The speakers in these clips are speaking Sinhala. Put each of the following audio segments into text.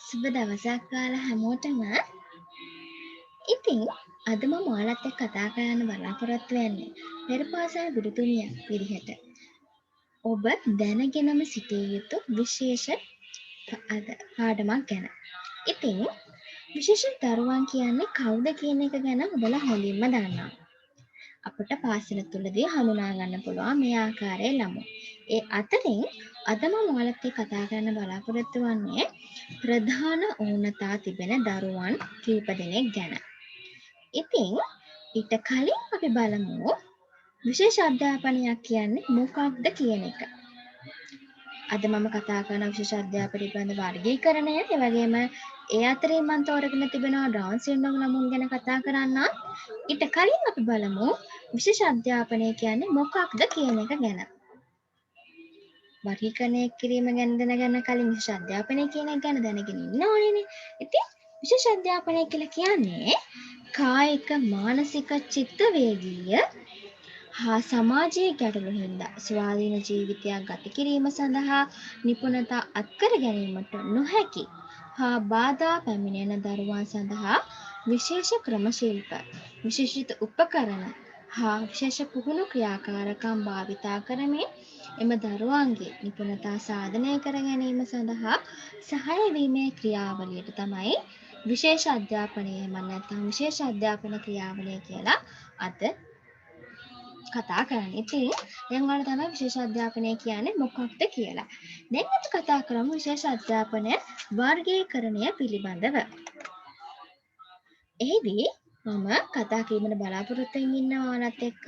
සුබ දවසක් කාලා හැමෝටම. ඉතින් අද මම ඔයාලත් එක්ක කතා කරන්න බලාපොරොත්තු වෙන්නේ පෙර පාසල් ගුරුතුමියක් විදිහට ඔබ දැනගෙනම සිටිය යුතු විශේෂ පාඩමක් ගැන. ඉතින් විශේෂ දරුවන් කියන්නේ කවුද කියන එක ගැන ඔබලා හොඳින්ම දන්නවා. අපට පාසල තුලදී හඳුනා ගන්න පුළුවන් මේ ආකාරයේ ළමුන්. ඒ අතරින් අද මම ඔයාලත් එක්ක කතා කරන්න බලාපොරොත්තු වෙන්නේ ප්‍රධාන ඌනතා තිබෙන දරුවන් කීප දෙනෙක් ගැන. ඉතින් ඊට කලින් අපි බලමු විශේෂ අධ්‍යාපනයක් කියන්නේ මොකක්ද කියන එක. අද මම කතා කරන විශේෂ අධ්‍යාපන පිළිබඳ වර්ගීකරණය, ඒ වගේම ඒ අතරින් මම තෝරගෙන තිබෙනවා ඩවුන් සින්ඩ්‍රෝම් ළමුන් ගැන කතා කරන්න. ඊට කලින් අපි බලමු විශේෂ අධ්‍යාපනය කියන්නේ මොකක්ද කියන එක ගැන. වර්ගීකරණය කිරීම ගැන දැනගන්න කලින් විශේෂ අධ්‍යාපනය කියන එක ගැන දැනගෙන ඉන්න ඕනේනේ. ඉතින් විශේෂ අධ්‍යාපනය කියලා කියන්නේ කායික, මානසික, චිත්ත වේගීය හා සමාජීය ගැටලු හින්දා ස්වාධීන ජීවිතයක් ගත කිරීම සඳහා නිපුණතා අත්කර ගැනීමට නොහැකි හා බාධා පැමිණෙන දරුවන් සඳහා විශේෂ ක්‍රමශිල්ප, විශේෂිත උපකරණ හා විශේෂ පුහුණු ක්‍රියාකාරකම් භාවිතා කරමින් එම දරුවන්ගේ නිපුණතා සාධනය කර ගැනීම සඳහා සහාය වීමේ ක්‍රියාවලියට තමයි විශේෂ අධ්‍යාපනය නැත්නම් විශේෂ අධ්‍යාපන ක්‍රියාවලිය කියලා අද කතා කරන්නේ. ඉතින් දැන් ඔයාලා තමයි විශේෂ අධ්‍යාපනය කියන්නේ මොකක්ද කියලා. දැන් අපි කතා කරමු විශේෂ අධ්‍යාපනය වර්ගීකරණය පිළිබඳව. එහිදී මම කතා කිරීමට බලාපොරොත්තු වෙමින් ඉන්න ඔයාලත් එක්ක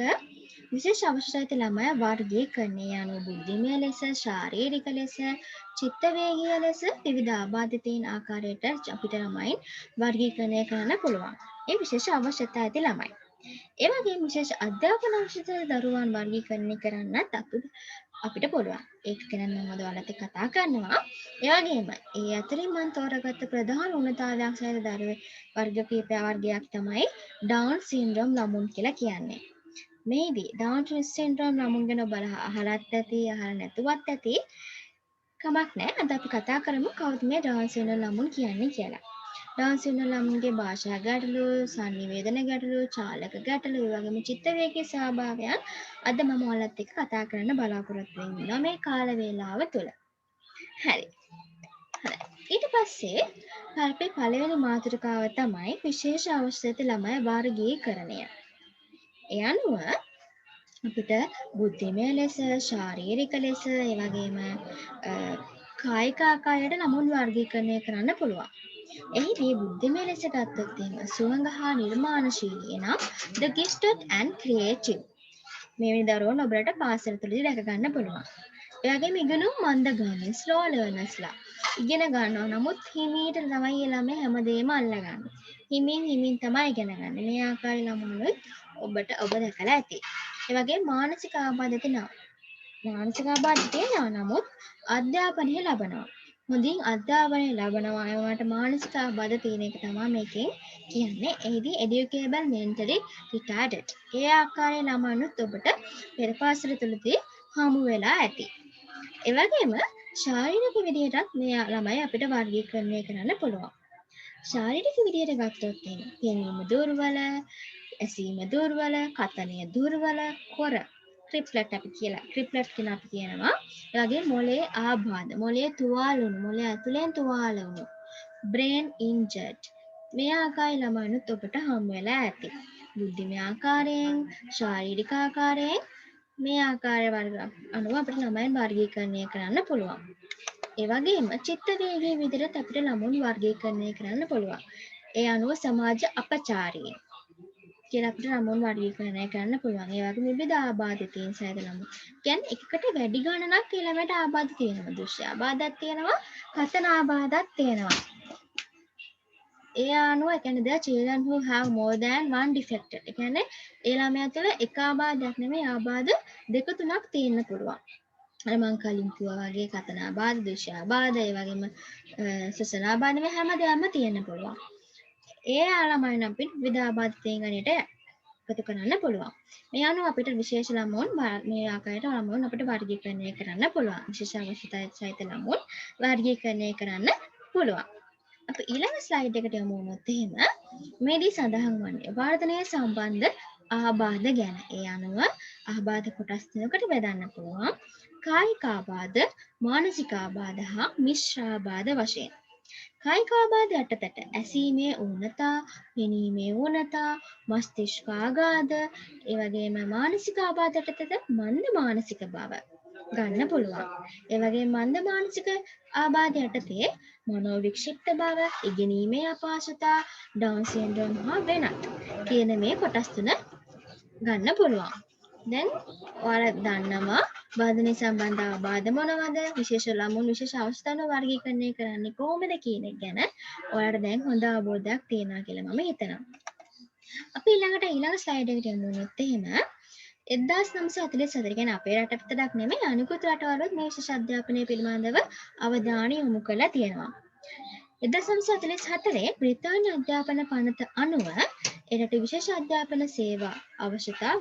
විශේෂ අවශ්‍යතාවය ළමයා වර්ගීකරණය යනු බුද්ධිමය ලෙස, ශාරීරික ලෙස, චිත්ත වේගීය ලෙස විවිධ ආබාධිතයින් ආකාරයට අපිට ළමයින් වර්ගීකරණය කරන්න පුළුවන්. ඒ විශේෂ අවශ්‍යතාවය ඇති ළමයි. ඒ වගේම විශේෂ අධ්‍යාපන අවශ්‍යතාවය දරුවන් වර්ගීකරණය කරන්නත් අපිට පුළුවන්. ඒක ගැන මම අද ඔයාලත් එක්ක කතා කරනවා. ඒ වගේම ඒ අතරින් මම තෝරාගත්ත ප්‍රධාන උන්නතාවයක් සහිත දරුවෙ වර්ගයක් තමයි ඩවුන් සින්ඩ්‍රෝම් ළමුන් කියලා කියන්නේ. මේදී ඩවුන් සින්ඩ්‍රෝම් ළමුන් ගැන ඔබ අහලත් ඇති, අහලා නැතුවත් ඇති. කමක් නැහැ. අද අපි කතා කරමු කවුද මේ ඩවුන් සින්ඩ්‍රෝම් ළමුන් කියන්නේ කියලා. ඩවුන් සින්ඩ්‍රෝම් ළමුන්ගේ භාෂා ගැටලු, සංනිවේදන ගැටලු, චාලක ගැටලු, ඒ වගේම චිත්ත වේගී ස්වභාවයන් අද මම ඔයාලත් එක්ක කතා කරන්න බලාපොරොත්තු වෙනවා මේ කාල වේලාව තුළ. හරි. හරි. ඊට පස්සේ අපේ පළවෙනි මාතෘකාව තමයි විශේෂ අවශ්‍යතාවය ළමයි වර්ගීකරණය. ඒ අනුව අපිට බුද්ධිමය ලෙස, ශාරීරික ලෙස, ඒ වගේම කායික ආකාරයට ළමුන් වර්ගීකරණය කරන්න පුළුවන්. එහිදී බුද්ධිමය ලෙස ගත්තොත් එහෙම සුවඳ හා නිර්මාණශීලී නම් the gifted and creative මේ වෙනි දරුවෝ ඔබට පාසල තුලදී දැක ගන්න පුළුවන්. ඒ වගේම ඉගෙනුම් මන්දගාමී slow learnersලා ඉගෙන ගන්නවා. නමුත් හිමීට තමයි ළමයි හැමදේම අල්ලගන්නේ. හිමින් තමයි ඉගෙන ගන්න. මේ ආකාරයේ ළමුනුත් ඔබ දැකලා ඇති. ඒ වගේම මානසික ආබාධ තියෙනවා. නමුත් අධ්‍යාපනය ලබනවා. හොඳින් අධ්‍යාපනය ලබනවා. ඒවට මානසික ආබාධ තියෙන එක තමයි මේකෙන් කියන්නේ. එහිදී educable mentally retarded. ඒ ආකාරයේ ළමයිනුත් ඔබට පෙර පාසල තුලදී හමු වෙලා ඇති. ඒ වගේම ශාරීරික විදිහටත් මේ ළමයි අපිට වර්ගීකරණය කරන්න පුළුවන්. ශාරීරික විදිහට ගත්තොත් පෙනීම දුර්වල, ඇසීම දුර්වල, කතනය දුර්වල, කොර ක්‍රිප්ලට් අපි කියනවා. ඒ වගේ මොළයේ ආබාධ, මොළයේ තුවාල වුණු, මොළය ඇතුලෙන් තුවාල වුණු, brain injured මේ ආකාරයේ ළමයිනුත් ඔබට හමු වෙලා ඇති. බුද්ධිමය ආකාරයෙන්, ශාරීරික ආකාරයෙන් මේ ආකාරය වර්ග අනුව අපිට ළමයින් වර්ගීකරණය කරන්න පුළුවන්. ඒ වගේම චිත්ත වේගී විදිහට අපිට ළමුන් වර්ගීකරණය කරන්න පුළුවන්. ඒ අනුව සමාජ අපචාරී කියලා අපිට ළමුන් වර්ගීකරණය කරන්න පුළුවන්. ඒ වගේම විවිධ ආබාධිතයින් සහිත ළමුන්. කියන්නේ එකකට වැඩි ගණනක් ඒ ළමයට ආබාධ තියෙනවා. දෘශ්‍ය ආබාධයක් තියෙනවා, කතන ආබාධයක් තියෙනවා. ඒ අනුව කියන්නේ there are children who have more than one defect. ඒ කියන්නේ ඒ ළමයා තුළ එක ආබාධයක් නෙමෙයි ආබාධ දෙක තුනක් තියෙන්න පුළුවන්. අර මං කලින් කිව්වා වගේ කතන ආබාධ, දෘශ්‍ය ආබාධ, ඒ වගේම සසන ආබාධ මේ හැමදේම තියෙන්න පුළුවන්. ඒ ළමයින් අපිට විවිධ ආබාධිතයින් ගණයට එකතු කරන්න පුළුවන්. මේ අනුව අපිට විශේෂ ළමුන් මේ ආකාරයට ළමුන් අපිට වර්ගීකරණය කරන්න පුළුවන්. විශේෂ අවශ්‍යතාවය සහිත ළමුන් වර්ගීකරණය කරන්න පුළුවන්. අපි ඊළඟ ස්ලයිඩ් එකට යමු වුණොත් එහෙම මේදී සඳහන් වන්නේ වර්ධනය සම්බන්ධ ආබාධ ගැන. ඒ අනුව ආබාධ කොටස් තුනකට බෙදන්න පුළුවන්. කායික ආබාධ, මානසික ආබාධ හා මිශ්‍ර ආබාධ වශයෙන්. කායික ආබාධ යටතට ඇසීමේ ඌනතා, පෙනීමේ ඌනතා, මස්තිෂ්කාඝාත, ඒ වගේම මානසික ආබාධ යටතට මන්ද මානසික බව ගන්න පුළුවන්. ඒ වගේම මන්ද මානසික ආබාධ යටතේ මනෝවික්ෂිප්ත බව, ඉගෙනීමේ අපහසුතා, ඩවුන් සින්ඩ්‍රෝම් හා වෙනත් කියන මේ කොටස් තුන ගන්න පුළුවන්. දැන් ඔයාලා දන්නවා වර්ධනය සම්බන්ධ ආබාධ මොනවද? විශේෂ ළමුන් විශේෂ අවස්ථාන වර්ගීකරණය කරන්නේ කොහොමද කියන එක ගැන ඔයාලට දැන් හොඳ අවබෝධයක් තියෙනවා කියලා මම හිතනවා. අපි ඊළඟ ස්ලයිඩ් එකට යමු වුණොත් එහෙම 1944 කියන්නේ අපේ රට විතරක් නෙමෙයි අනිකුත් රටවලුත් මේ විශේෂ අධ්‍යාපනය පිළිබඳව අවධානය යොමු කරලා තියෙනවා. 1944 බ්‍රිතාන්‍ය අධ්‍යාපන පනත අනුව එරට විශේෂ අධ්‍යාපන සේවා අවශ්‍යතා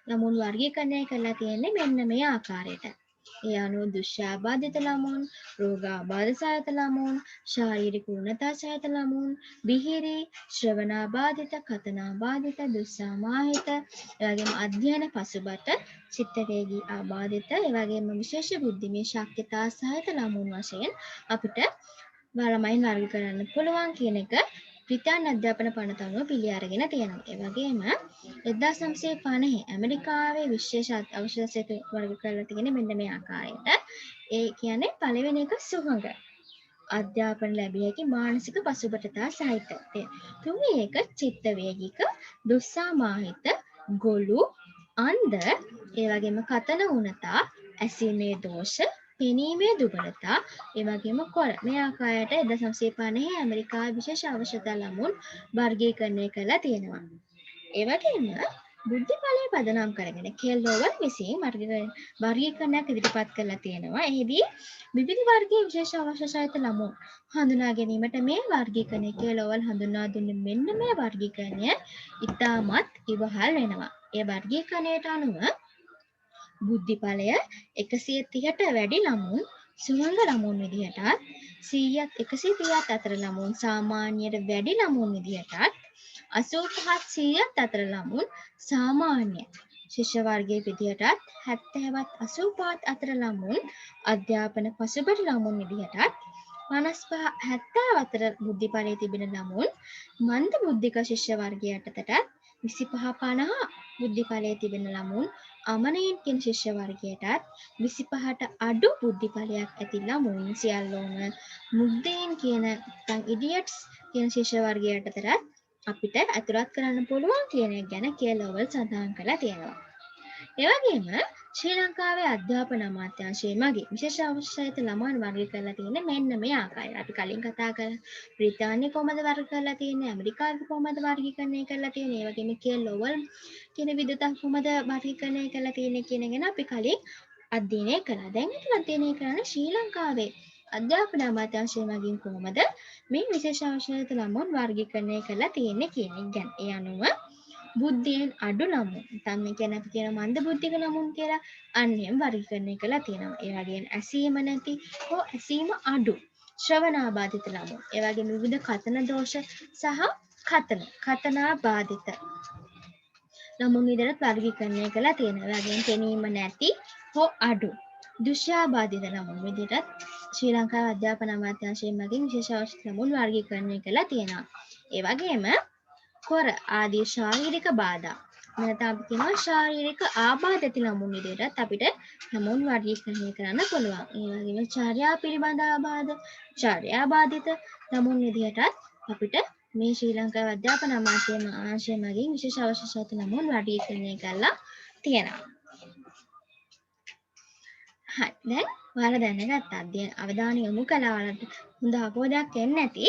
ළමුන් වර්ගීකරණය කරලා තියෙන්නේ මෙන්න මේ ආකාරයට. ඒ අනුව දුෂ්‍යාබාධිත ළමුන්, රෝගාබාධ සහිත ළමුන්, ශාරීරික ඌනතා සහිත ළමුන්, බිහිරි, ශ්‍රවණාබාධිත, කතනාබාධිත, දුස්සාමාහිත, එවැගේම අධ්‍යයන පසුබට, චිත්තවේගී ආබාධිත, එවැගේම විශේෂ බුද්ධිමය ශක්්‍යතා සහිත ළමුන් වශයෙන් අපිට ළමයින් වර්ග කරන්න පුළුවන් කියන එක බ්‍රිතාන්‍ය අධ්‍යාපන පනත අනුව පිළි අරගෙන තියෙනවා. ඒ වගේම 1950 ඇමරිකාවේ විශේෂ අවශ්‍යතාවය වර්ග කරලා තියෙන්නේ මෙන්න මේ ආකාරයට. ඒ කියන්නේ පළවෙනි එක සුහඟ. අධ්‍යාපන ලැබිය හැකි මානසික පසුබටතා සහිත. තුන්වෙනි එක චිත්ත වේගික, දුස්සාමාහිත, ගොළු, අන්ධ, ඒ වගේම කතන ඌනතා, ඇසීමේ දෝෂ, පෙනීමේ දුබලතා, ඒ වගේම කොර. මේ ආකාරයට 1950 ඇමරිකාවේ විශේෂ අවශ්‍යතා ළමුන් වර්ගීකරණය කරලා තියෙනවා. ඒ වගේම බුද්ධිඵලය පදනම් කරගෙන කෙල්ලෝවල් විසින් වර්ගීකරණයක් ඉදිරිපත් කරලා තියෙනවා. එහිදී විවිධ වර්ගයේ විශේෂ අවශ්‍යතාවය ළමුන් හඳුනා ගැනීමට මේ වර්ගීකරණය කෙල්ලෝවල් හඳුන්වා දුන්නේ මෙන්න මේ වර්ගීකරණය ඉතාමත් ඉවහල් වෙනවා. ඒ වර්ගීකරණයට අනුව බුද්ධිඵලය 130ට වැඩි ළමුන් සුමංග ළමුන් විදිහටත් 130ත් අතර ළමුන් සාමාන්‍යයට වැඩි ළමුන් විදිහටත් 85ත් 100ත් අතර ළමුන් සාමාන්‍ය ශිෂ්‍ය වර්ගයේ විදිහටත් 70ත් 85ත් අතර ළමුන් අධ්‍යාපන පසුබට ළමුන් විදිහටත් 55 70 අතර බුද්ධිඵලයේ තිබෙන ළමුන් මන්ද බුද්ධික ශිෂ්‍ය වර්ගය යටතටත් 25 50 බුද්ධිඵලයේ තිබෙන ළමුන් අමනයින් කියන ශිෂ්‍ය වර්ගයටත් 25ට අඩු බුද්ධිඵලයක් ඇති ළමුන් සියල්ලෝම මුග්ධයින් කියන නැත්නම් ඉඩියට්ස් කියන ශිෂ්‍ය වර්ගයට යටතට අපිට ඇතුළත් කරන්න පුළුවන් කියන එක ගැන කෙලවල් සඳහන් කරලා තියෙනවා. ඒ වගේම ශ්‍රී ලංකාවේ අධ්‍යාපන අමාත්‍යාංශයේ මගින් විශේෂ අවශ්‍යතාවය ළමයින් වර්ග කරලා තියෙන්නේ මෙන්න මේ ආකාරයට. අපි කලින් කතා කළා බ්‍රිතාන්‍ය කොහමද වර්ග කරලා තියෙන්නේ, ඇමරිකාවේ කොහමද වර්ගීකරණය කරලා තියෙන්නේ, ඒ වගේම කෙලවල් කියන විදිහට කොහමද වර්ගීකරණය කරලා තියෙන්නේ කියන ගැන අපි කලින් අධ්‍යයනය කළා. දැන් අපි අධ්‍යයනය කරන්නේ ශ්‍රී ලංකාවේ අධ්‍යාපන අමාත්‍යාංශය මගින් කොහොමද මේ විශේෂ අවශ්‍යතාවය ළමුන් වර්ගීකරණය කරලා තියෙන්නේ කියන එක ගැන. ඒ අනුව බුද්ධියෙන් අඩු ළමුන් තමයි කියන අපි කියන මන්ද බුද්ධික ළමුන් කියලා අන්‍යයන් වර්ගීකරණය කරලා තියෙනවා. ඒ වගේම ඇසීම නැති හෝ ඇසීම අඩු ශ්‍රවණාබාධිත ළමුන්. ඒ වගේම විවිධ කතන දෝෂ සහ කතනාබාධිත ළමුන් විදිහට වර්ගීකරණය කරලා තියෙනවා. ඒ වගේම පෙනීම නැති හෝ අඩු දුෂ්‍යාබාධිත ළමුන් විදිහට ශ්‍රී ලංකාවේ අධ්‍යාපන අමාත්‍යාංශයෙන් මගින් විශේෂ අවශ්‍ය ළමුන් වර්ගීකරණය කරලා තියෙනවා. ඒ වගේම කොර ආදී ශාරීරික බාධා නැත්නම් අපි කියනවා ශාරීරික ආබාධ ඇති ළමුන් විදිහටත් අපිට ළමුන් වර්ගීකරණය කරන්න පුළුවන්. ඒ වගේම චර්යා පිළිබඳ ආබාධ, චර්යාබාධිත ළමුන් විදිහටත් අපිට මේ ශ්‍රී ලංකාවේ අධ්‍යාපන අමාත්‍යාංශය මගින් විශේෂ අවශ්‍යතාවය ළමුන් වර්ගීකරණය කරලා තියෙනවා. හරි. දැන් ඔයාලා දැනගත්ත අවධානය යොමු කළා ඔයාලට හොඳ අවබෝධයක් එන්නේ නැති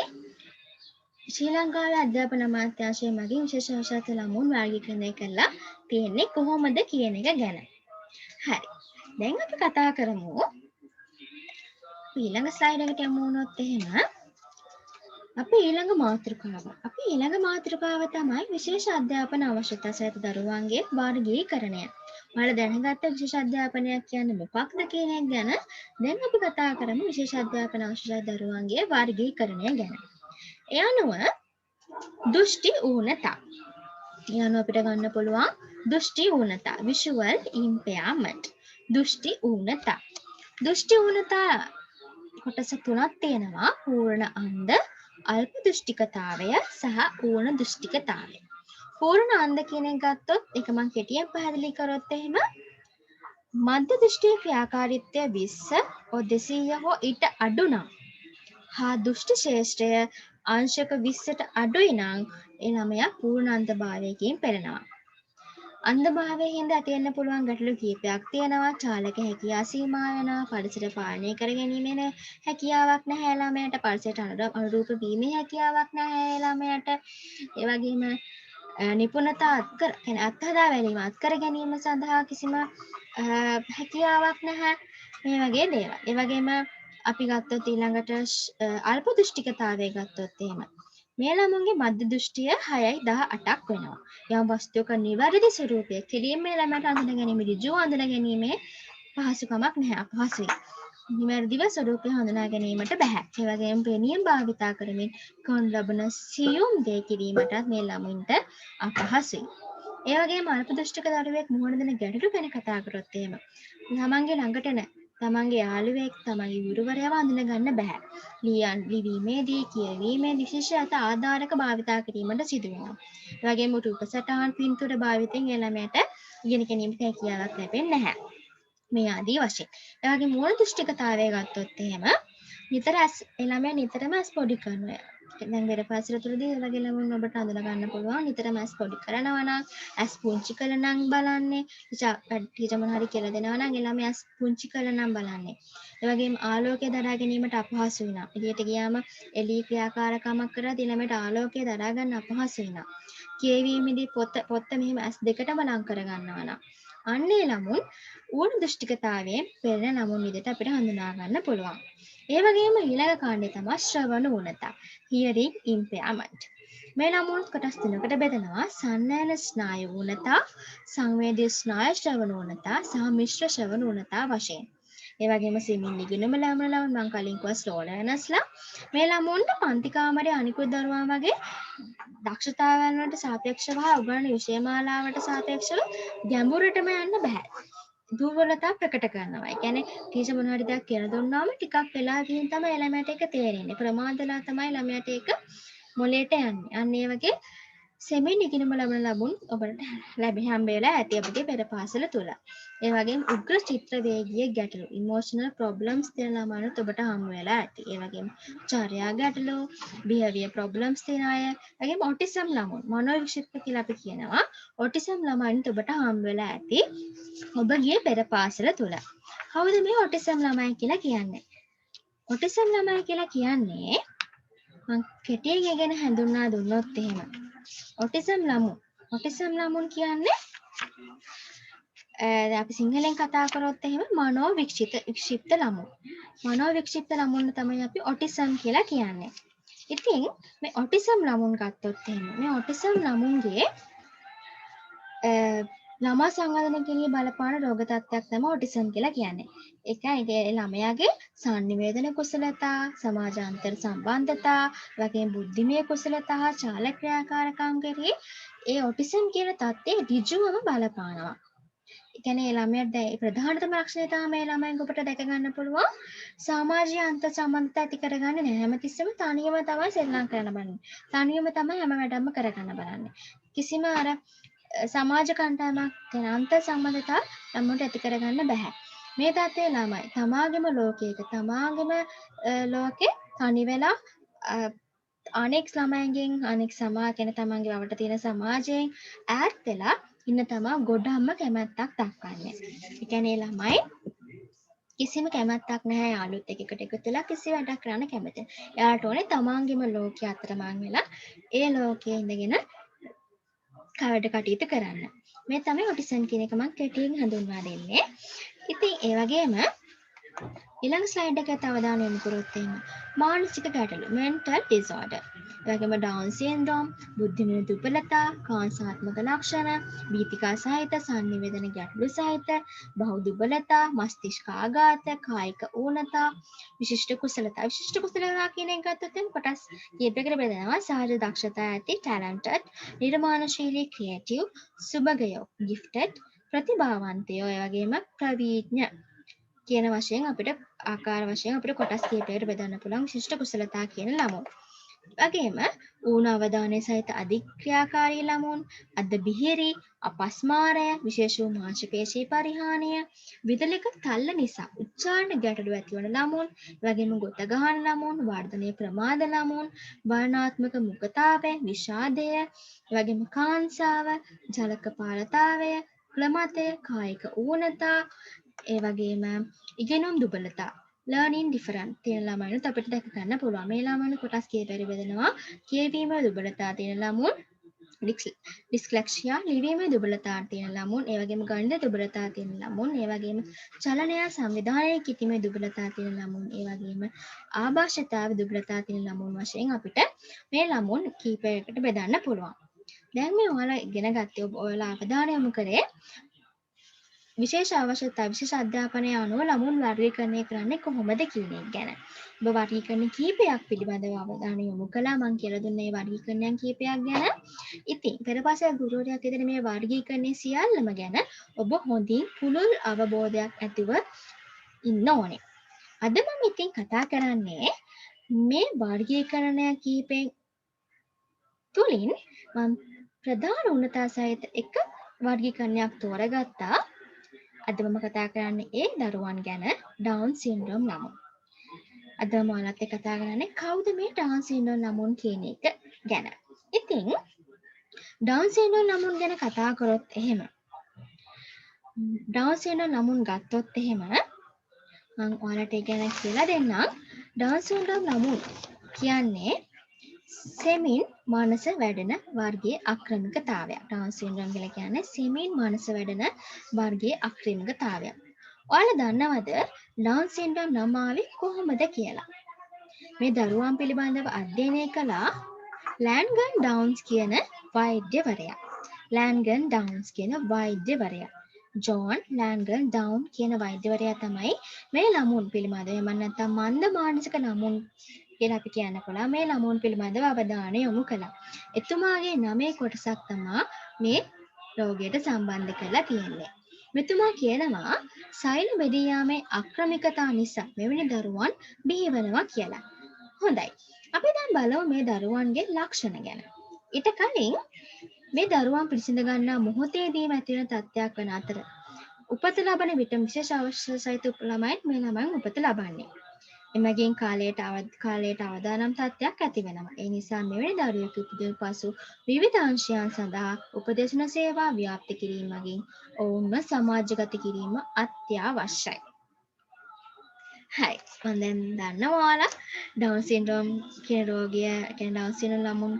ශ්‍රී ලංකාවේ අධ්‍යාපන අමාත්‍යාංශය මගින් විශේෂ අවශ්‍යතාවය ළමුන් වර්ගීකරණය කරලා තියෙන්නේ කොහොමද කියන එක ගැන. හරි. දැන් අපි කතා කරමු ඊළඟ ස්ලයිඩ් එකට යමු වුණොත් එහෙම අපි ඊළඟ මාතෘකාව තමයි විශේෂ අධ්‍යාපන අවශ්‍යතා සහිත දරුවන්ගේ වර්ගීකරණය. ඔයාලා දැනගත්ත විශේෂ අධ්‍යාපනයක් කියන්නේ මොකක්ද කියන එක ගැන දැන් අපි කතා කරමු විශේෂ අධ්‍යාපන අවශ්‍ය දරුවන්ගේ වර්ගීකරණය ගැන. ඒ අනුව දෘෂ්ටි ඌනතා. ඒ අනුව අපිට ගන්න පුළුවන් දෘෂ්ටි ඌනතා visual impairment. දෘෂ්ටි ඌනතා. දෘෂ්ටි ඌනතා කොටස තුනක් තියෙනවා පූර්ණ අන්ධ, අල්ප දෘෂ්ටිකතාවය සහ ඌන දෘෂ්ටිකතාවය. පූර්ණ අන්ධ කියන එක ගත්තොත් ඒක මම කෙටියෙන් පැහැදිලි කරොත් එහෙම මධ්‍ය දෘෂ්ටියේ ක්‍රියාකාරීත්වය 20 හෝ 200 හෝ ඊට අඩු නම් හා දෘෂ්ටි ශේෂ්ත්‍රය අංශක 20ට අඩුයි නම් ඒ ළමයා පූර්ණ අන්ධභාවයකින් පෙළෙනවා. අන්ධභාවයෙන් හින්දා ඇති වෙන්න පුළුවන් ගැටලු කීපයක් තියෙනවා. චාලක හැකියාව සීමා වෙනවා. පරිසර පාලනය කර ගැනීමේ හැකියාවක් නැහැ ළමයාට. පරිසරයට අනුරූප වීමේ හැකියාවක් නැහැ ළමයාට. ඒ වගේම නිපුණතා අත්හදා බැලීම අත්කර ගැනීම සඳහා කිසිම හැකියාවක් නැහැ. මේ වගේ දේවල්. ඒ වගේම අපි ගත්තොත් ඊළඟට අල්ප දෘෂ්ටිකතාවය ගත්තොත් එහෙම මේ ළමුන්ගේ මධ්‍ය දෘෂ්ටිය 6.18ක් වෙනවා. යම් වස්තුවක නිවැරදි ස්වરૂපය කෙලින්ම ළමයට අඳුන ගැනීම ඍජුව අඳුන ගැනීමේ පහසුකමක් නැහැ අපහසුයි. නිවැරදිව ස්වરૂපය හඳුනා ගැනීමට බෑ. ඒ වගේම පෙනීම භාවිතා කරමින් කරනු ලබන සියුම් දේ කිරීමටත් මේ ළමුන්ට අපහසුයි. ඒ වගේම අල්ප දෘෂ්ටික දරුවෙක් මුහුණ දෙන ගැටලු ගැන කතා කරොත් එහෙම තමන්ගේ ළඟට තමන්ගේ යාළුවෙක් තමන්ගේ ගුරුවරයාව අඳුන ගන්න බෑ. ලිවීමේදී කියවීමේදී විශේෂ ආධාරක භාවිතා කිරීමට සිදු වෙනවා. ඒ වගේම රූප සටහන් පින්තූර භාවිතයෙන් ඒ ළමයට ඉගෙන ගැනීමට හැකියාවක් ලැබෙන්නේ නැහැ. මේ ආදී වශයෙන්. ඒ වගේ මූල දෘෂ්ටිකතාවය ගත්තොත් එහෙම ළමයා නිතරම ඇස් පොඩි කරනවා. දැන් වෙර පාසල තුලදී ඒ වගේ ළමුන් ඔබට අඳුන ගන්න පුළුවන් නිතරම ඇස් පොඩි කරනවා නම් ඇස් පුංචි කළා නම් බලන්නේ. ටීචර් මොන හරි කියලා දෙනවා නම් ඒ ළමයා ඇස් පුංචි කළා නම් බලන්නේ. ඒ වගේම ආලෝකය දරා ගැනීමට අපහසු වෙනවා. එළියට ගියාම එළී ක්‍රියාකාරකමක් කරලා ළමයට ආලෝකය දරා ගන්න අපහසු වෙනවා. කියවීමේදී පොත්ත මෙහෙම ඇස් දෙකටම ලං කර ගන්නවා නම් අන්නේ ළමුන් ඌණ දෘෂ්ටිකතාවයෙන් පෙළෙන ළමුන් විදිහට අපිට හඳුනා ගන්න පුළුවන්. ඒ වගේම ඊළඟ කාණ්ඩය තමයි ශ්‍රවණ ඌණතා. hearing impairment. මේ ළමුන් කොටස් තුනකට බෙදෙනවා. සන්නයන ස්නායු ඌණතා, සංවේදී ස්නායු ශ්‍රවණ ඌණතා සහ මිශ්‍ර ශ්‍රවණ ඌණතා වශයෙන්. ඒ වගේම සිමින් ඉගෙනුම ළමුන් මම කලින් කිව්වා ස්ලෝ ලර්නර්ස්ලා. මේ ළමුන්ට පන්ති කාමරයේ අනිකුත් දරුවන් වගේ දක්ෂතාවයන් වලට සාපේක්ෂව හා උගන්වන විෂය මාලාවට සාපේක්ෂව ගැඹුරටම යන්න බෑ. දුර්වලතා ප්‍රකට කරනවා. ඒ කියන්නේ ටීචර් මොන හරි දෙයක් කියලා දුන්නාම ටිකක් වෙලා ගිහින් තමයි ළමයාට ඒක තේරෙන්නේ. ප්‍රමාදලා තමයි ළමයාට ඒක මොලේට යන්නේ. අන්න ඒ වගේ සෙමින් ඉගෙනුම ලබන ළමුන් ඔබට හම්බ වෙලා ඇති අපගේ පෙර පාසල තුල. ඒ වගේම උග්‍ර චිත්‍ර වේගීය ගැටලු emotional problems තියෙන ළමයිනුත් ඔබට හම්බ වෙලා ඇති. ඒ වගේම චර්යා ගැටලු, behavior problems තියෙන අය, වගේම autism ළමුන්, මනෝ වික්ෂිප්ත කියලා අපි කියනවා. autism ළමයිනුත් ඔබට හම්බ වෙලා ඇති ඔබගේ පෙර පාසල තුල. කවුද මේ autism ළමයි කියලා කියන්නේ? autism ළමයි කියලා කියන්නේ මම කෙටියෙන් ඉගෙන හඳුන්වා දුන්නොත් එහෙම ඔටිසම් ළමුන් කියන්නේ අපි සිංහලෙන් කතා කරොත් එහෙම මනෝ වික්ෂිප්ත ළමුන්. මනෝ වික්ෂිප්ත ළමුන් තමයි අපි ඔටිසම් කියලා කියන්නේ. ඉතින් මේ ඔටිසම් ළමුන් ගත්තොත් එහෙම මේ ඔටිසම් ළමුන්ගේ ළමා සංවර්ධනය කිරීමේ බලපාන රෝග තත්ත්වයක් තමයි ඔටිසම් කියලා කියන්නේ. ඒකයි ළමයාගේ සංනිවේදන කුසලතා, සමාජාන්තර සම්බන්ධතා, වගේම බුද්ධිමය කුසලතා, චාල ක්‍රියාකාරකම් කෙරෙහි ඒ ඔටිසම් කියන තත්ත්වය ඍජුවම බලපානවා. ඒ කියන්නේ ළමයාට ප්‍රධානතම ලක්ෂණය තමයි මේ ළමයින් ඔබට දැක ගන්න පුළුවන් සමාජීය අන්ත සම්බන්ධතා ඇති කරගන්නේ නැහැ. හැමතිස්සෙම තනියම තමයි සෙල්ලම් කරන්න බලන්නේ. තනියම තමයි හැම වැඩක්ම කරගන්න බලන්නේ. කිසිම අර සමාජ කණ්ඩායමක් ගැන අන්ත සම්බන්ධතා ළමුන්ට ඇති කරගන්න බෑ. මේ තත්ත්වයේ ළමයි තමාගේම ලෝකයක තමාගේම ලෝකේ තනි වෙලා අනෙක් ළමයින්ගෙන් අනෙක් සමාජයෙන් තමන්ගේ වට තියෙන සමාජයෙන් ඈත් වෙලා ඉන්න තමා ගොඩක්ම කැමැත්තක් දක්වන්නේ. ඒ කියන්නේ ළමයි කිසිම කැමැත්තක් නැහැ යාළුවොත් එක්ක එකතු වෙලා කිසි වැඩක් කරන්න කැමති. එයාට ඕනේ තමන්ගේම ලෝකයේ අතරමං වෙලා ඒ ලෝකයේ ඉඳගෙන කවඩ කටයුතු කරන්න. මේ තමයි ඔටිසම් කියන එක මම කෙටියෙන් හඳුන්වා දෙන්නේ. ඉතින් ඒ වගේම ඊළඟ ස්ලයිඩ් එකට අවධානය යොමු කරොත් එහෙම මානසික ගැටලු mental disorder. ඒ වගේම ඩවුන් සින්ඩ්‍රෝම්, බුද්ධිමය දුර්වලතා, කාංසාත්මක ලක්ෂණ, භීතිකා සහිත සංනිවේදන ගැටලු සහිත බහු දුර්වලතා, මස්තිෂ්ක ආඝාත, කායික ඌනතා, විශිෂ්ට කුසලතා. විශිෂ්ට කුසලතා කියන එක ගත්තොත් එහෙනම් කොටස් කීපයකට බෙදෙනවා. සහජ දක්ෂතා ඇති, talented, නිර්මාණශීලී, creative, සුභගයෝ, gifted, ප්‍රතිභාවන්තයෝ, ඒ වගේම ප්‍රවීඥ කියන වශයෙන් අපිට ආකාර වශයෙන් අපිට කොටස් කීපයකට බෙදන්න පුළුවන් විශිෂ්ට කුසලතා කියන ළමුන්. වගේම ඌන අවධානය සහිත අධික්‍රියාකාරී ළමුන්, අද බිහිරි, අපස්මාරය, විශේෂ වූ මාංශපේශී පරිහානිය, විදලික තල්ල නිසා උච්චාරණ ගැටලු ඇතිවන ළමුන්, වගේම ගොත ගහන ළමුන්, වර්ධනය ප්‍රමාද ළමුන්, වර්ණාත්මක මුකතාවය, විෂාදය, වගේම කාංසාව, ජලක පාලතාවය, ක්ලමතය, කායික ඌනතා, ඒ වගේම ඉගෙනුම් දුබලතා, learning different තියෙන ළමයිනුත් අපිට දැක ගන්න පුළුවන්. මේ ළමයින් කොටස් කීපයකට බෙදෙනවා. කියවීම දුබලතා තියෙන ළමුන්, ඩිස්ලෙක්සියා, ලිවීමේ දුබලතා තියෙන ළමුන්, ඒ වගේම ගණිත දුබලතා තියෙන ළමුන්, ඒ වගේම චලනය සංවිධානයේ කිතිමේ දුබලතා තියෙන ළමුන්, ඒ වගේම ආభాෂතාව දුබලතා තියෙන ළමුන් වශයෙන් අපිට මේ ළමුන් කීපයකට බෙදන්න පුළුවන්. දැන් මේ ඔයාලා ඉගෙන ගත්තේ ඔයාලා අවධානය යොමු කරේ විශේෂ අවශ්‍යතා විශේෂ අධ්‍යාපනය අනුව ළමුන් වර්ගීකරණය කරන්නේ කොහොමද කියන එක ගැන. ඔබ වර්ගීකරණ කීපයක් පිළිබඳව අවධානය යොමු කළා. මම කියලා දුන්නේ මේ වර්ගීකරණයන් කීපයක් ගැන. ඉතින් පෙරපසය ගුරුවරයෙක් විදිහට මේ වර්ගීකරණයේ සියල්ලම ගැන ඔබ හොඳින් පුළුල් අවබෝධයක් ඇතිව ඉන්න ඕනේ. අද මම ඉතින් කතා කරන්නේ මේ වර්ගීකරණය කීපෙන් තුලින් මම ප්‍රධාන උන්නතා සහිත එක වර්ගීකරණයක් තෝරගත්තා. අද මම කතා කරන්නේ ඒ දරුවන් ගැන, ඩවුන් සින්ඩ්‍රෝම් ළමුන්. අද මම ඔයාලත් එක්ක කතා කරන්නේ කවුද මේ ඩවුන් සින්ඩ්‍රෝම් ළමුන් කියන එක ගැන. ඉතින් ඩවුන් සින්ඩ්‍රෝම් ළමුන් ගැන කතා කරොත් එහෙම ඩවුන් සින්ඩ්‍රෝම් ළමුන් ගත්තොත් එහෙම මම ඔයාලට ඒ ගැන කියලා දෙන්නම්. ඩවුන් සින්ඩ්‍රෝම් ළමුන් කියන්නේ සෙමින් මනස වැඩෙන වර්ගයේ අක්‍රමිකතාවයක්. ඩවුන් සින්ඩ්‍රෝම් කියලා කියන්නේ සෙමින් මනස වැඩෙන වර්ගයේ අක්‍රමිකතාවයක්. ඔයාලා දන්නවද ඩවුන් සින්ඩ්‍රෝම් නම ආවේ කොහොමද කියලා? මේ දරුවන් පිළිබඳව අධ්‍යයනය කළා ලෑන්ගන් ඩවුන්ස් කියන වෛද්‍යවරයා. ලෑන්ගන් ඩවුන්ස් කියන වෛද්‍යවරයා. ජෝන් ලෑන්ගන් ඩවුන් කියන වෛද්‍යවරයා තමයි මේ ළමුන් පිළිබඳව එහෙම නැත්නම් මන්ද මානසික ළමුන් කියලා අපි කියන්න පුළුවන්. මේ ළමුන් පිළිබඳව අවධානය යොමු කළා. එතුමාගේ 9 කොටසක් තමයි මේ රෝගයට සම්බන්ධ කරලා තියෙන්නේ. මෙතුමා කියනවා සෛල බෙදී යාමේ අක්‍රමිකතා නිසා මෙවැනි දරුවන් බිහිවෙනවා කියලා. හොඳයි. අපි දැන් බලමු මේ දරුවන්ගේ ලක්ෂණ ගැන. ඊට කලින් මේ දරුවන් පිළිසිඳ ගන්නා මොහොතේදීම ඇති වෙන තත්ත්වයක් වන අතර උපත ලබන විට විශේෂ අවශ්‍ය සහිත ළමයින් මේ ළමයන් උපත ලබන්නේ. එමගින් කාලයට අවදානම් තත්ත්වයක් ඇති වෙනවා. ඒ නිසා මෙවැනි දරුවෙකු ඉපදුන පසු විවිධ අංශයන් සඳහා උපදේශන සේවා ව්‍යාප්ත කිරීම මගින් ඔවුන්ව සමාජගත කිරීම අත්‍යවශ්‍යයි. හයි. මම දැන් දන්නවා ඔයාලා ඩවුන් සින්ඩ්‍රෝම් කියන රෝගය කියන්නේ ඩවුන් සින්ඩ්‍රෝම් ළමුන්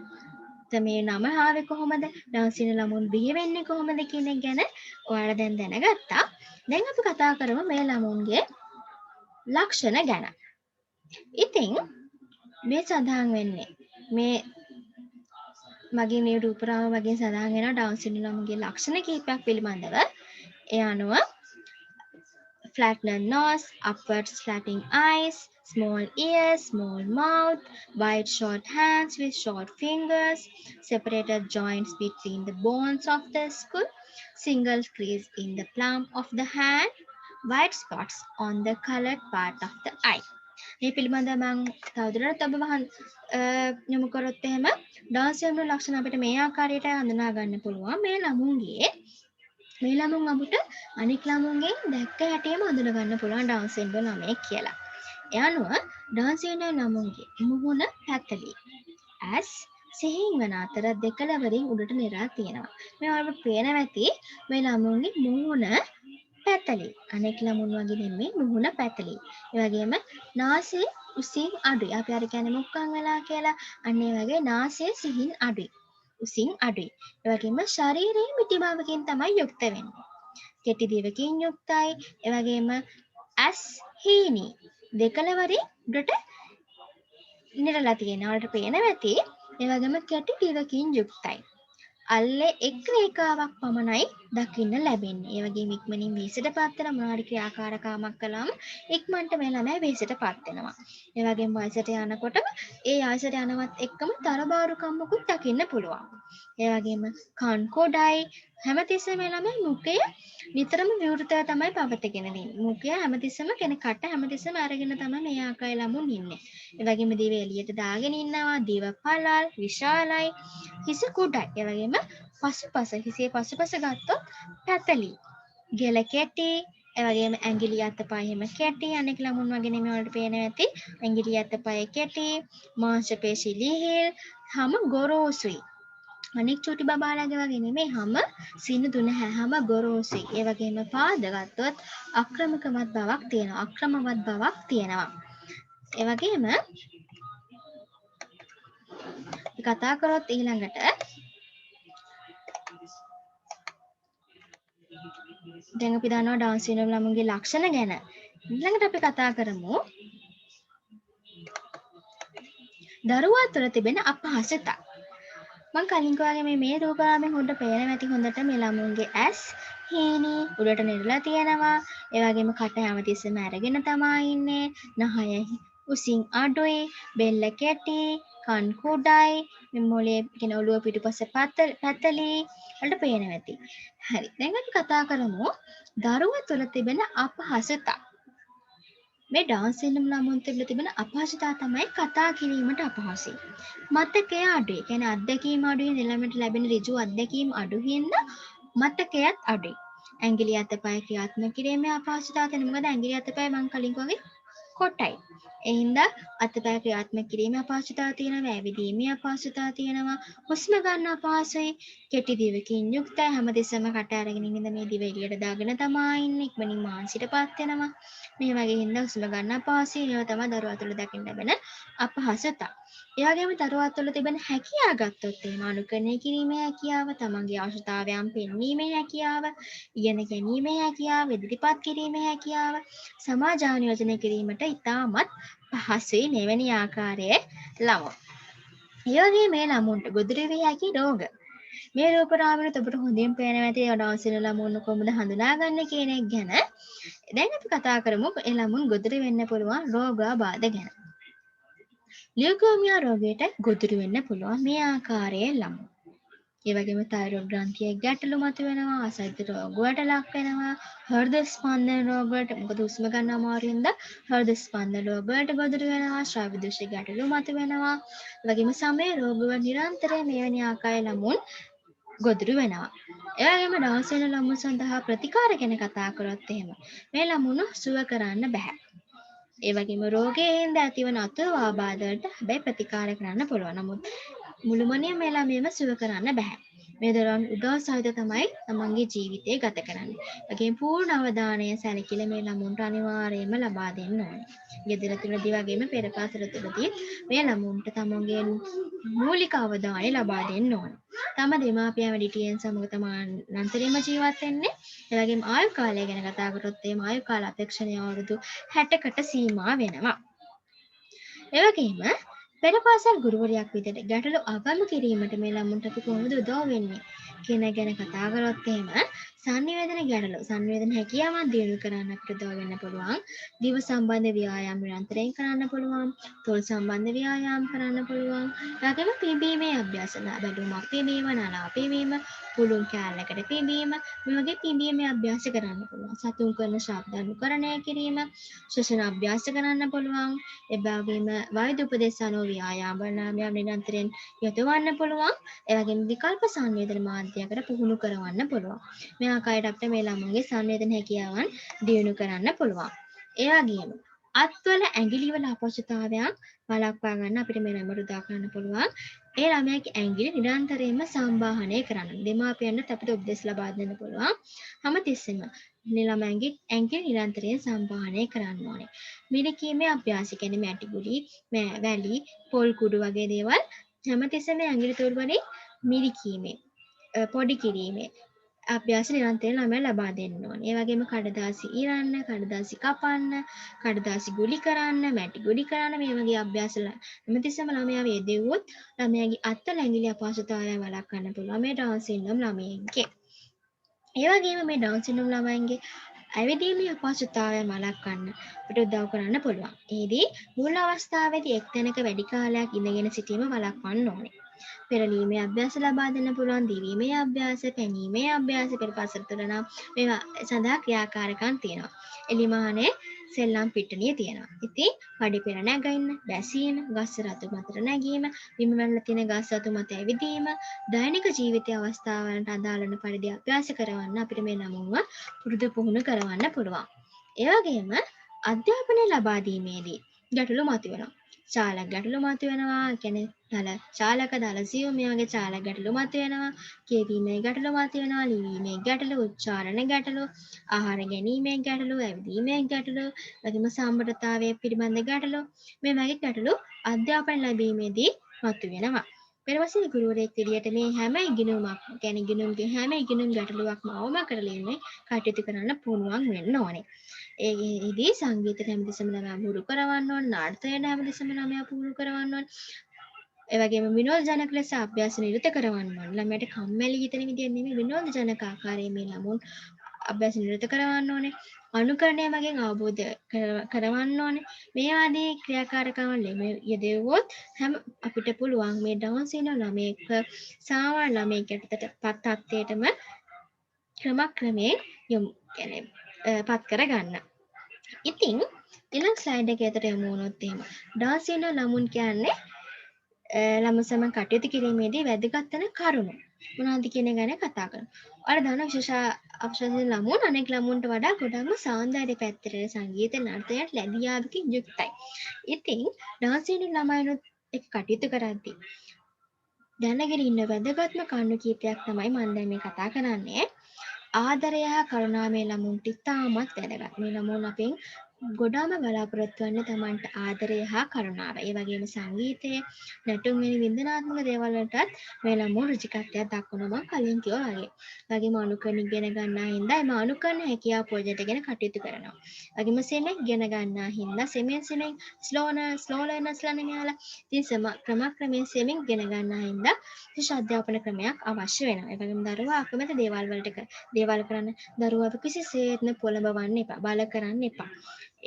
මේ නම ආවේ කොහොමද? ඩවුන් සින්ඩ්‍රෝම් ළමුන් බිහි වෙන්නේ කොහොමද කියන එක ගැන ඔයාලා දැන් දැනගත්තා. දැන් අපි කතා කරමු මේ ළමුන්ගේ ලක්ෂණ ගැන. ඉතින් මේ සඳහන් වෙන්නේ මේ මගේ මේ රූපරාම වගේ සඳහන් වෙන ඩවුන් සින්ඩ්‍රෝම් ළමුන්ගේ ලක්ෂණ කිහිපයක් පිළිබඳව ඒ අනුව flattened nose, upward slanting eyes, small ears, small mouth, wide short hands with short fingers, separated joints between the bones of the skull, single crease in the palm of the hand, white spots on the colored part of the eye. මේ පිළිබඳව මම තවදුරටත් ඔබ යොමු කරොත් එහෙම ඩවුන් සින්ඩ්‍රෝම් ලක්ෂණ අපිට මේ ආකාරයට හඳුනා ගන්න පුළුවන්. මේ ළමුන් අපිට අනික් ළමුන්ගෙන් දැක්ක හැටිම හඳුනා ගන්න පුළුවන් ඩවුන් සින්ඩ්‍රෝම් ළමයෙක් කියලා. ඒ අනුව ඩවුන් සින්ඩ්‍රෝම් ළමුන්ගේ මුහුණ පැතලි. ඇස් සිහින් වන අතර දෙකලවරින් උඩට නිරා තියෙනවා. මේ වලට පේනවා ඇති මේ ළමුන්ගේ මුහුණ පැතලි. අනෙක් ළමුන් වගේ නෙමෙයි මුහුණ පැතලි. ඒ වගේම නාසය උසින් අඩුයි. අපි අර කියන්නේ මුක්කන් වෙලා කියලා. අන්න ඒ වගේ නාසය සිහින් අඩුයි. උසින් අඩුයි. ඒ වගේම ශරීරයේ මිටි භාවකින් තමයි යුක්ත වෙන්නේ. කෙටි දිවකින් යුක්තයි. ඒ වගේම ඇස් හීනි දෙකලවරින් උඩට නිරලා තියෙනවා. වලට පේනවා ඇති ඒ වගේම කැටි දිවකින් යුක්තයි. අල්ලේ එක් රේඛාවක් පමණයි දකින්න ලැබෙන්නේ. ඒ වගේම ඉක්මනින් වෙහෙසටපත් වෙන මොනවාරි ක්‍රියාකාරකමක් කළාම ඉක්මනට මේ ළමයා වෙහෙසටපත් වෙනවා. ඒ වගේම වයසට යනකොටම ඒ ආයසට යනවත් එක්කම තරබාරුකම්මකුත් දකින්න පුළුවන්. ඒ වගේම කන් කොඩයි හැමතිස්සෙම මේ ළමයා මුඛය නිතරම විවෘතව තමයි පවත්ගෙන ඉන්නේ. මුඛය හැමතිස්සෙම කෙනෙක් කට හැමතිස්සෙම අරගෙන තමයි මේ ආකාරය ළමුන් ඉන්නේ. ඒ වගේම දිව එළියට දාගෙන ඉන්නවා. දිව පළල් විශාලයි. හිස කුඩයි. ඒ වගේම පසුපස හිසේ පසුපස ගත්තොත් පැතලි. ගෙල කැටි. ඒ වගේම ඇඟිලි අතපය එහෙම කැටි. අනෙක් ළමුන් වගේ නෙමෙයි වලට පේනවා ඇති. ඇඟිලි අතපය කැටි. මාංශ පේශි ලිහිල්. හැම ගොරෝසුයි. අනෙක් චූටි බබාලාගේ වගේ නෙමෙයි හැම සිනු දුන හැම ගොරෝසුයි. ඒ වගේම පාද ගත්තොත් අක්‍රමකමත් බවක් තියෙනවා. අක්‍රමවත් බවක් තියෙනවා. ඒ වගේම කතා කරොත් ඊළඟට දැන් අපි දන්නවා ඩවුන් සින්ඩ්‍රෝම් ළමුන්ගේ ලක්ෂණ ගැන. ඊළඟට අපි කතා කරමු දරුවා තුළ තිබෙන අපහසුතා. මම කලින් කිව්වාගේ මේ රූපරාමයෙන් හොඳට පේනවා ඇති හොඳට මේ ළමුන්ගේ ඇස් හීනි උඩට නෙරලා තියෙනවා. ඒ වගේම කට හැමතිස්සෙම අරගෙන තමයි ඉන්නේ. නහය උසින් අඩුයි, බෙල්ල කැටි, කන් කුඩයි, මේ මොලේ කියන ඔළුව පිටුපස පැතලි වලට පේනවා ඇති. හරි. දැන් අපි කතා කරමු දරුවා තුළ තිබෙන අපහසුතා. මේ ඩවුන් සින්ඩ්‍රෝම් ළමුන් තුළ තිබෙන අපහසුතාව තමයි කතා කිරීමට අපහසුයි. මතකය අඩුයි. කියන්නේ අත්දැකීම් අඩුයි. ළමයට ලැබෙන ඍජු අත්දැකීම් අඩු හින්දා මතකයත් අඩුයි. ඇඟිලි අතපය ක්‍රියාත්මක කිරීමේ අපහසුතාව තියෙනවා. මොකද ඇඟිලි අතපය මම කලින් වගේ කොටයි. ඒ හින්දා අතපය ක්‍රියාත්මක කිරීමේ අපහසුතාව තියෙනවා. ඇවිදීමේ අපහසුතාව තියෙනවා. හුස්ම ගන්න අපහසුයි. කෙටි දිවකින් යුක්තයි. හැමතිස්සෙම කට අරගෙන ඉන්න මේ දිව එළියට දාගෙන තමයි ඉන්නේ. ඉක්මනින් මානසිකපත් වෙනවා. මේ වගේ හින්දා හුස්ම ගන්න අපහසුයි. ඒවා තමයි දරුවා තුළ දකින්න ලැබෙන අපහසුතා. ඒ වගේම දරුවා තුළ තිබෙන හැකියාව ගත්තොත් එහෙම අනුකරණය කිරීමේ හැකියාව, තමන්ගේ අවශ්‍යතාවයන් පෙන්වීමේ හැකියාව, ඉගෙන ගැනීමේ හැකියාව, ඉදිරිපත් කිරීමේ හැකියාව, සමාජානුයෝජනය කිරීමට ඉතාමත් පහසුයි මෙවැනි ආකාරයේ ළමුන්. ඒ වගේ මේ ළමුන්ට ගොදුරු විය හැකි රෝග. මේ රූපරාමයට ඔබට හොඳින් පේනවා ඇති ඩවුන් සින්ඩ්‍රෝම් ළමුන් කොහොමද හඳුනාගන්නේ කියන එක ගැන. දැන් අපි කතා කරමු ඒ ළමුන් ගොදුරු වෙන්න පුළුවන් රෝගාබාධ ගැන. ලියුකෝමියා රෝගයට ගොදුරු වෙන්න පුළුවන් මේ ආකාරයේ ළමුන්. ඒ වගේම තයිරොයිඩ් ග්‍රන්ථියේ ගැටලු මතුවෙනවා, අසහිත රෝග වලට ලක් වෙනවා, හෘද ස්පන්දන රෝග වලට මොකද හුස්ම ගන්න අමාරු හින්දා හෘද ස්පන්දන රෝග වලට ගොදුරු වෙනවා, ශ්‍රාව්‍ය දූෂ්‍ය ගැටලු මතුවෙනවා. ඒ වගේම සමේ රෝග වල නිරන්තරයෙන් මෙවැනි ආකාරයේ ළමුන් ගොදුරු වෙනවා. ඒ වගේම ඩවුන් සින්ඩ්‍රෝම් ළමුන් සඳහා ප්‍රතිකාර ගැන කතා කරොත් එහෙම මේ ළමුණු සුව කරන්න බෑ. ඒ වගේම රෝගයෙන් ඇතිවන අතුරු ආබාධ වලට හැබැයි ප්‍රතිකාර කරන්න පුළුවන්. නමුත් මුළුමනින්ම මේ ළමයින්ව සුව කරන්න බෑ. මේ දරුවන් උදව් සහිත තමයි තමන්ගේ ජීවිතය ගත කරන්නේ. ඒකෙන් පූර්ණ අවධානය සැලකිල මේ ළමුන්ට අනිවාර්යයෙන්ම ලබා දෙන්න ඕනේ. ගෙදර තුලදී වගේම පෙර පාසල තුලදී මේ ළමුන්ට තමන්ගේ මූලික අවධානය ලබා දෙන්න ඕනේ. තම දෙමාපියන් වැඩිහිටියන් සමග තමයි අන්තරින්ම ජීවත් වෙන්නේ. ඒ වගේම ආයු කාලය ගැන කතා කරොත් එහම ආයු කාල අපේක්ෂණීය අවුරුදු 60කට සීමා වෙනවා. ඒ වගේම පෙර පාසල් ගුරුවරයෙක් විදිහට ගැටලු අවම කිරීමට මේ ළමුන්ට අපි කොහොමද උදව් වෙන්නේ කියන ගැන කතා කරොත් එහෙම සංනිවේදන ගැටලු සංනිවේදන හැකියාවන් දියුණු කරන්න අපිට උදව් වෙන්න පුළුවන්. දිව සම්බන්ධ ව්‍යායාම නිරන්තරයෙන් කරන්න පුළුවන්. තොල් සම්බන්ධ ව්‍යායාම කරන්න පුළුවන්. ඒ වගේම පිම්බීමේ අභ්‍යාස බැලුමක් පිම්බීම නලා පිම්බීම පුළුන් කැලලකට පිම්බීම මේ වගේ පිම්බීමේ අභ්‍යාස කරන්න පුළුවන්. සතුන් කරන ශබ්ද අනුකරණය කිරීම ශ්වසන අභ්‍යාස කරන්න පුළුවන්. ඒ වගේම වෛද්‍ය උපදෙස් අනුව ව්‍යායාම නිරන්තරයෙන් යොදවන්න පුළුවන්. ඒ වගේම විකල්ප සංවේදන මාධ්‍යයකට පුහුණු කරවන්න පුළුවන්. මේ ආකාරයට අපිට මේ ළමුන්ගේ සංවේදන හැකියාවන් දියුණු කරන්න පුළුවන්. ඒ වගේම අත්වල ඇඟිලිවල අපහසුතාවයන් වළක්වා ගන්න අපිට මේ ළමයට උදා කරන්න පුළුවන්. ඒ ළමයාගේ ඇඟිලි නිරන්තරයෙන්ම සම්බාහනය කරන්න. දෙමාපියන්ට අපිට උපදෙස් ලබා දෙන්න පුළුවන්. හැමතිස්සෙම මේ ළමයාගේ ඇඟිලි නිරන්තරයෙන් සම්බාහනය කරන්න ඕනේ. මිරිකීමේ අභ්‍යාස කියන්නේ මැටි ගුලි, වැලි, පොල් කුඩු වගේ දේවල් හැමතිස්සෙම ඇඟිලි තුඩු වලින් මිරිකීමේ පොඩි කිරීමේ අභ්‍යාස නිරන්තරයෙන් ළමයා ලබා දෙන්න ඕනේ. ඒ වගේම කඩදාසි ඉරන්න, කඩදාසි කපන්න, කඩදාසි ගුලි කරන්න, මැටි ගුලි කරන්න මේ වගේ අභ්‍යාස හැමතිස්සෙම ළමයා යෙදුවොත් ළමයාගේ අත් ලැඟිලි අපහසුතාවයන් වළක්වන්න පුළුවන් මේ ඩවුන් සින්ඩ්‍රෝම් ළමයින්ගේ. ඒ වගේම මේ ඩවුන් සින්ඩ්‍රෝම් ළමයින්ගේ ඇවිදීමේ අපහසුතාවයන් වළක්වන්න අපිට උදව් කරන්න පුළුවන්. එෙහිදී මුල් අවස්ථාවේදී එක් තැනක වැඩි කාලයක් ඉඳගෙන සිටීම වළක්වන්න ඕනේ. පෙරලීමේ අභ්‍යාස ලබා දෙන්න පුළුවන්, දිවීමේ අභ්‍යාස, පැනීමේ අභ්‍යාස පෙරපසට නම් මේවා සඳහා ක්‍රියාකාරකම් තියෙනවා. එලිමානේ සෙල්ලම් පිට්ටනිය තියෙනවා. ඉතින් පඩි පෙර නැගින්න, බැසීම, ගස් රතු මතට නැගීම, බිම වැටලා තියෙන ගස් රතු මත ඇවිදීම, දෛනික ජීවිතයේ අවස්ථාවලට අදාළ වන පරිදි අභ්‍යාස කරවන්න අපිට මේ ළමුන්ව පුරුදු පුහුණු කරවන්න පුළුවන්. ඒ වගේම අධ්‍යාපනය ලබා දීමේදී ගැටලු මතුවෙනවා. ශාලක ගැටලු මතුවෙනවා. කියන්නේ ශාලක දලසියු මේ වගේ ශාලක ගැටලු මතුවෙනවා. කියවීමේ ගැටලු මතුවෙනවා. ලිවීමේ ගැටලු, උච්චාරණ ගැටලු, ආහාර ගැනීමේ ගැටලු, ඇවිදීමේ ගැටලු, වගේම සම්බරතාවය පිළිබඳ ගැටලු මේ වගේ ගැටලු අධ්‍යාපන ලැබීමේදී මතුවෙනවා. පෙරවසර ගුරුවරයෙක් විදියට මේ හැම ඉගෙනුමක් කියන්නේ ඉගෙනුම්ගේ හැම ඉගෙනුම් ගැටලුවක්ම අවම කරලා කටයුතු කරන්න පුළුවන් වෙන්න ඕනේ. ඒදී සංගීතයට හැමතිස්සෙම ළමයා පුහුණු කරවන්න ඕනේ, නාට්‍යයට හැමතිස්සෙම ළමයා පුහුණු කරවන්න ඕනේ. ඒ වගේම විනෝදජනක ලෙස අභ්‍යාස නිරත කරවන්න ඕනේ. ළමයාට කම්මැලි හිතෙන විදියට නෙමෙයි විනෝදජනක ආකාරයෙන් මේ ළමුන් අභ්‍යාස නිරත කරවන්න ඕනේ. අනුකරණය මගින් අවබෝධ කරවන්න ඕනේ. මේ ආදී ක්‍රියාකාරකම් වල යෙදුවොත් අපිට පුළුවන් මේ ඩවුන් සින්ඩ්‍රෝම් ළමයෙක් සාමාන්‍ය ළමයෙක්ට පත් තත්ත්වයටම ක්‍රමක්‍රමයෙන් යොමු පත් කරගන්න. ඉතින් ඊළඟ ස්ලයිඩ් එකේ ඇතට යමු වුණොත් එහෙම ඩවුන් සින්ඩ්‍රෝම් ළමුන් කියන්නේ ළමයි සමග කටයුතු කිරීමේදී වැදගත් වෙන කරුණු මොනවද කියන ගැන කතා කරමු. ඔයාලා දන්නා විශේෂ අවශ්‍ය ළමුන් අනෙක් ළමුන්ට වඩා ගොඩක්ම සෞන්දර්ය පැත්තට සංගීත නාට්‍යයට ලැබියාවකින් යුක්තයි. ඉතින් ඩවුන් සින්ඩ්‍රෝම් ළමයිනුත් එක්ක කටයුතු කරද්දී දැනගෙන ඉන්න වැදගත්ම කරුණු කීපයක් තමයි මම දැන් මේ කතා කරන්නේ. ආදරය හා කරුණාව මේ ළමුන්ට ඉතාමත් වැදගත්. මේ ළමුන් අපෙන් ගොඩාම බලාපොරොත්තු වෙන්නේ තමන්ට ආදරය හා කරුණාව. ඒ වගේම සංගීතය, නැටුම් වැනි වින්දනාත්මක දේවල් වලටත් මේ ළමුන් රුචිකත්වයක් දක්වනවා මම කලින් කිව්වා වගේ. වගේම අනුකරණ ඉගෙන ගන්නා හින්දා එම අනුකරණ හැකියාව ප්‍රොජෙක්ට් ගැන කටයුතු කරනවා. වගේම සෙනෙක් ඉගෙන ගන්නා හින්දා සෙනෙක් ස්ලෝ ලර්නර්ස්ලා නෙමෙයිලා. ඉතින් ක්‍රමක්‍රමයෙන් සෙනෙක් ඉගෙන ගන්නා හින්දා විශේෂ අධ්‍යාපන ක්‍රමයක් අවශ්‍ය වෙනවා. ඒ වගේම දරුවා අකමැති දේවල් කරන්න දරුවාව කිසිසේත්ම පොළඹවන්න එපා. බල කරන්න එපා.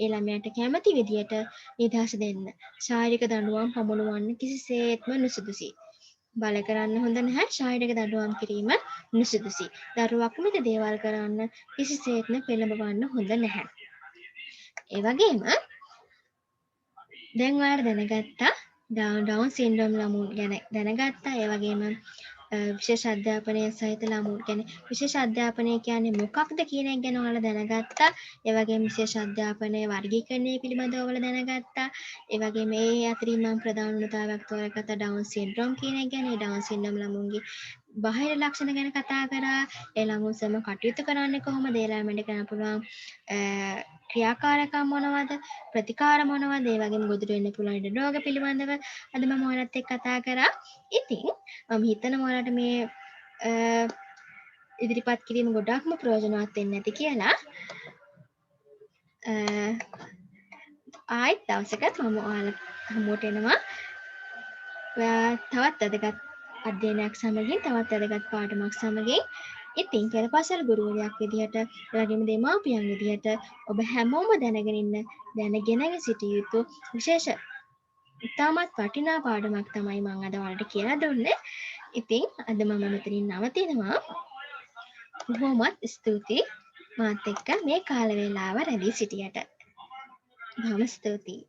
ඒ ළමයාට කැමති විදියට නිදහස දෙන්න. ශාරීරික දඬුවම් පමුණුවන්න කිසිසේත්ම නුසුදුසුයි. බල කරන්න හොඳ නැහැ. ශාරීරික දඬුවම් කිරීම නුසුදුසුයි. දරුවා අකමැති දේවල් කරන්න කිසිසේත්ම පෙළඹවන්න හොඳ නැහැ. ඒ වගේම දැන් ඔයාලා දැනගත්තා ඩවුන් සින්ඩ්‍රෝම් ළමුන් ගැන දැනගත්තා. ඒ වගේම විශේෂ අධ්‍යාපනය සහිත ළමුන් කියන්නේ විශේෂ අධ්‍යාපනය කියන්නේ මොකක්ද කියන එක ගැන ඔයාලා දැනගත්තා. ඒ වගේම විශේෂ අධ්‍යාපනයේ වර්ගීකරණය පිළිබඳව ඔයාලා දැනගත්තා. ඒ වගේම මේ අතරින් මම ප්‍රධාන උණුතාවයක් තෝරගත්ත ඩවුන් සින්ඩ්‍රෝම් කියන එක ගැන. ඒ ඩවුන් සින්ඩ්‍රෝම් ළමුන්ගේ බාහිර ලක්ෂණ ගැන කතා කරා. ඒ ළමුන් සමග කටයුතු කරන්නේ කොහොමද? ඒ ළමයින්ට කරන්න පුළුවන් ක්‍රියාකාරකම් මොනවද? ප්‍රතිකාර මොනවද? ඒ වගේම ගොදුරු වෙන්න පුළුවන් ඉඩ රෝග පිළිබඳව අද මම ඔයාලත් එක්ක කතා කරා. ඉතින් මම හිතනවා ඔයාලට මේ ඉදිරිපත් කිරීම ගොඩක්ම ප්‍රයෝජනවත් වෙන්න ඇති කියලා. ආයෙත් දවසක මම ඔයාලා හමුවට එනවා. තවත් වැදගත් අධ්‍යයනයක් සමගින් තවත් වැදගත් පාඩමක් සමගින්. ඉතින් පෙරපසල් ගුරුවරයෙක් විදිහට එවැගේම දෙමාපියන් විදිහට ඔබ හැමෝම දැනගෙන සිටිය යුතු විශේෂ ඉතාමත් වටිනා පාඩමක් තමයි මම අද ඔයාලට කියලා දුන්නේ. ඉතින් අද මම මෙතනින් නවතිනවා. බොහොමත් ස්තුතියි මාත් එක්ක මේ කාල වේලාව රැඳී සිටියට. බොහොම ස්තුතියි.